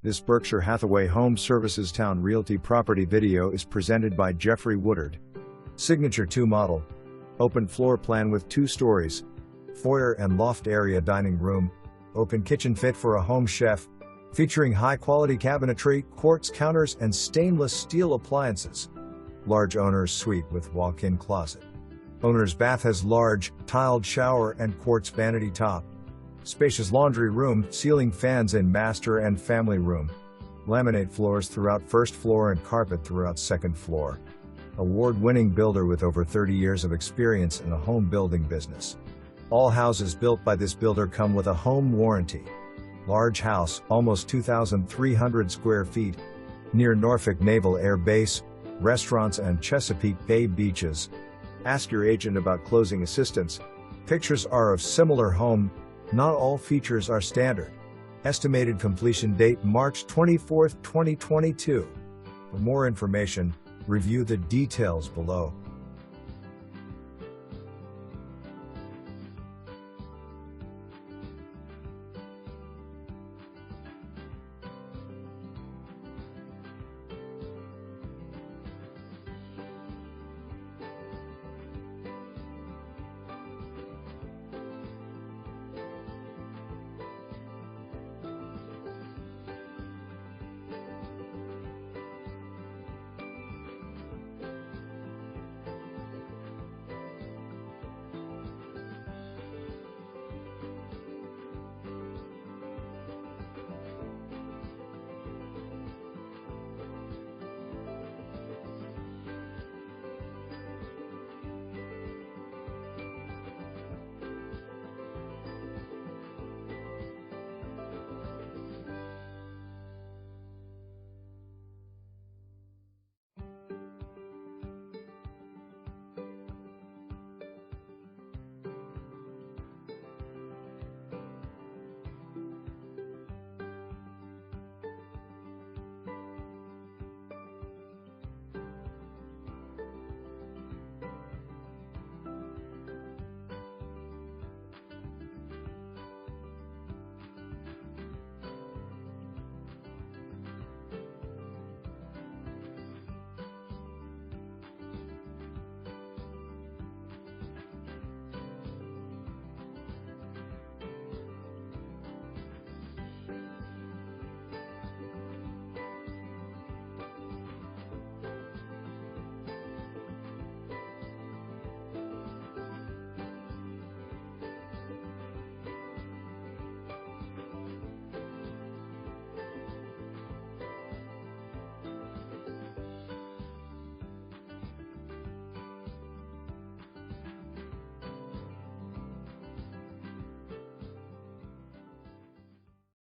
This Berkshire Hathaway Home Services Towne Realty property video is presented by Jeffrey Woodard. Signature 2 model. Open floor plan with 2 stories. Foyer and loft area dining room. Open kitchen fit for a home chef. Featuring high-quality cabinetry, quartz counters and stainless steel appliances. Large owner's suite with walk-in closet. Owner's bath has large, tiled shower and quartz vanity top. Spacious laundry room, ceiling fans in master and family room. Laminate floors throughout first floor and carpet throughout second floor. Award-winning builder with over 30 years of experience in the home building business. All houses built by this builder come with a home warranty. Large house, almost 2,300 square feet. Near Norfolk Naval Air Base, restaurants and Chesapeake Bay Beaches. Ask your agent about closing assistance. Pictures are of similar home. Not all features are standard. Estimated completion date March 24, 2022. For more information, review the details below.